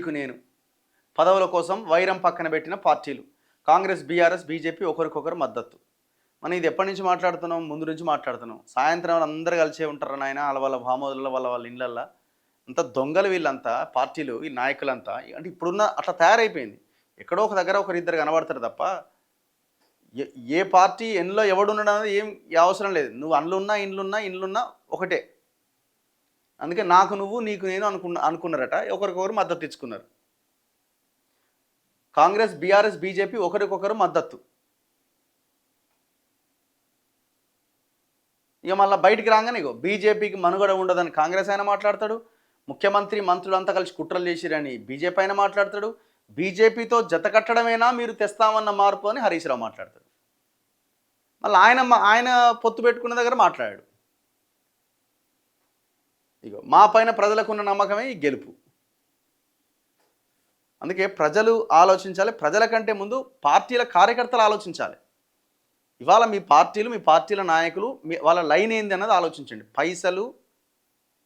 నీకు నేను పదవుల కోసం వైరం పక్కన పెట్టిన పార్టీలు కాంగ్రెస్, బీఆర్ఎస్, బీజేపీ ఒకరికొకరు మద్దతు. మనం ఇది ఎప్పటి నుంచి మాట్లాడుతున్నాం? ముందు నుంచి మాట్లాడుతున్నాం. సాయంత్రం అందరూ కలిసే ఉంటారు నాయన, వాళ్ళ భామోదుల్లో వాళ్ళ ఇళ్ళల్లో. అంత దొంగలు వీళ్ళంతా, పార్టీలు, ఈ నాయకులంతా. అంటే ఇప్పుడున్న అట్లా తయారైపోయింది. ఎక్కడో ఒక దగ్గర ఒకరిద్దరు కనబడతారు తప్ప ఏ ఏ పార్టీ ఎన్లో ఎవడున్నాడు అనేది ఏం అవసరం లేదు. నువ్వు అండ్లున్నా ఇండ్లున్నా ఒకటే. అందుకే నాకు నువ్వు నీకు నేను అనుకున్నారట. ఒకరికొకరు మద్దతు ఇచ్చుకున్నారు. కాంగ్రెస్, బీఆర్ఎస్, బీజేపీ ఒకరికొకరు మద్దతు. ఇక మళ్ళీ బయటికి రాగానే ఇగో బీజేపీకి మనుగడ ఉండదని కాంగ్రెస్ ఆయన మాట్లాడతాడు. ముఖ్యమంత్రి, మంత్రులంతా కలిసి కుట్రలు చేసిరని బీజేపీ ఆయన మాట్లాడతాడు. బీజేపీతో జత కట్టడమేనా మీరు తెస్తామన్న మార్పు అని హరీష్ రావు మాట్లాడతాడు. మళ్ళీ ఆయన పొత్తు పెట్టుకున్న దగ్గర మాట్లాడాడు. ఇగో మా పైన ప్రజలకున్న నమ్మకమే ఈ గెలుపు. అందుకే ప్రజలు ఆలోచించాలి. ప్రజల కంటే ముందు పార్టీల కార్యకర్తలు ఆలోచించాలి. ఇవాళ మీ పార్టీల నాయకులు వాళ్ళ లైన్ ఏంది అన్నది ఆలోచించండి. పైసలు,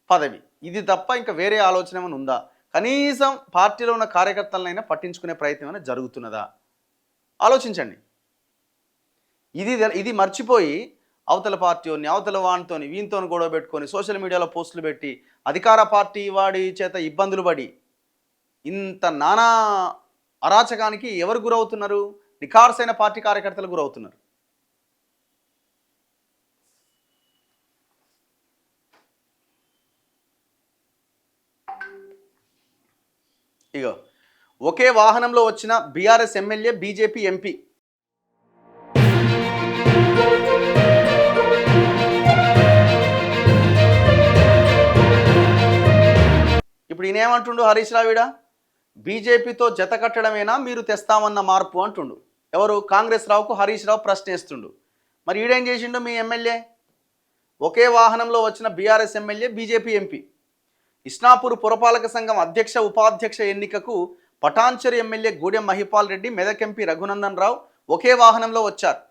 పదవి, ఇది తప్ప ఇంకా వేరే ఆలోచన ఏమైనా ఉందా? కనీసం పార్టీలో ఉన్న కార్యకర్తలనైనా పట్టించుకునే ప్రయత్నం ఏమైనా జరుగుతున్నదా? ఆలోచించండి. ఇది మర్చిపోయి అవతల పార్టీని, అవతల వానితోని, వీనితో గొడవ పెట్టుకొని సోషల్ మీడియాలో పోస్టులు పెట్టి అధికార పార్టీ వాడి చేత ఇబ్బందులు పడి ఇంత నానా అరాచకానికి ఎవరు గురవుతున్నారు? నిఖార్సైన పార్టీ కార్యకర్తలు గురవుతున్నారు. ఇగో ఒకే వాహనంలో వచ్చిన బీఆర్ఎస్ ఎమ్మెల్యే, బీజేపీ ఎంపీ. ఇప్పుడు ఈయనేమంటుండు హరీష్ రావిడ? బీజేపీతో జత కట్టడమేనా మీరు తెస్తామన్న మార్పు అంటుండు. ఎవరు? కాంగ్రెస్ రావుకు హరీష్ రావు ప్రశ్నిస్తుండు. మరి ఈడేం చేసిండు? మీ ఎమ్మెల్యే ఒకే వాహనంలో వచ్చిన BRS MLA, BJP MP. Isnapur పురపాలక సంఘం అధ్యక్ష, ఉపాధ్యక్ష ఎన్నికకు పటాన్చెరు ఎమ్మెల్యే గూడెం మహిపాల్ రెడ్డి, మెదక్ ఎంపీ రఘునందన్ రావు ఒకే వాహనంలో వచ్చారు.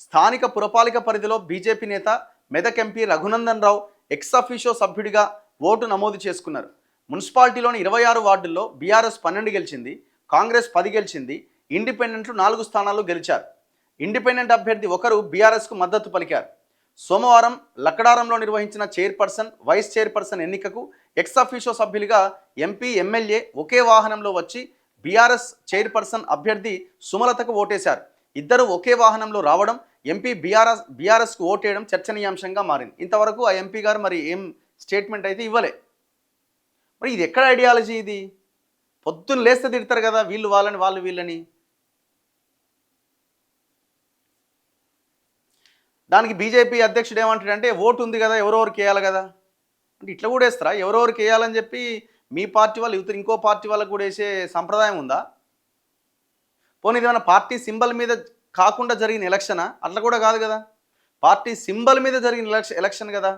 స్థానిక పురపాలిక పరిధిలో బీజేపీ నేత, Medak MP Raghunandan Rao ex officio సభ్యుడిగా ఓటు నమోదు చేసుకున్నారు. మున్సిపాలిటీలోని 26 వార్డుల్లో బీఆర్ఎస్ 12 గెలిచింది, కాంగ్రెస్ 10 గెలిచింది, ఇండిపెండెంట్లు 4 స్థానాల్లో గెలిచారు. ఇండిపెండెంట్ అభ్యర్థి ఒకరు బీఆర్ఎస్కు మద్దతు పలికారు. సోమవారం లక్కడారంలో నిర్వహించిన చైర్పర్సన్, వైస్ చైర్పర్సన్ ఎన్నికకు ఎక్స్ అఫీషియో సభ్యులుగా ఎంపీ, ఎమ్మెల్యే ఒకే వాహనంలో వచ్చి బీఆర్ఎస్ చైర్పర్సన్ అభ్యర్థి సుమలతకు ఓటేశారు. ఇద్దరు ఒకే వాహనంలో రావడం, ఎంపీ బీఆర్ఎస్కు ఓటేయడం చర్చనీయాంశంగా మారింది. ఇంతవరకు ఆ ఎంపీ గారు మరి ఏం స్టేట్మెంట్ అయితే ఇవ్వలే. మరి ఇది ఎక్కడ ఐడియాలజీ? ఇది పొద్దున్న లేస్తే తిడతారు కదా వీళ్ళు వాళ్ళని, వాళ్ళు వీళ్ళని. దానికి బీజేపీ అధ్యక్షుడు ఏమంటాడంటే ఓటు ఉంది కదా, ఎవరెవరికి వేయాలి కదా అంటే ఇట్లా కూడా వేస్తారా? ఎవరెవరికి వేయాలని చెప్పి మీ పార్టీ వాళ్ళు ఇతర ఇంకో పార్టీ వాళ్ళకు కూడా వేసే సంప్రదాయం ఉందా? పోనీ ఇది ఏమైనా పార్టీ సింబల్ మీద కాకుండా జరిగిన ఎలక్షనా? అట్లా కూడా కాదు కదా, పార్టీ సింబల్ మీద జరిగిన ఎలక్షన్ కదా.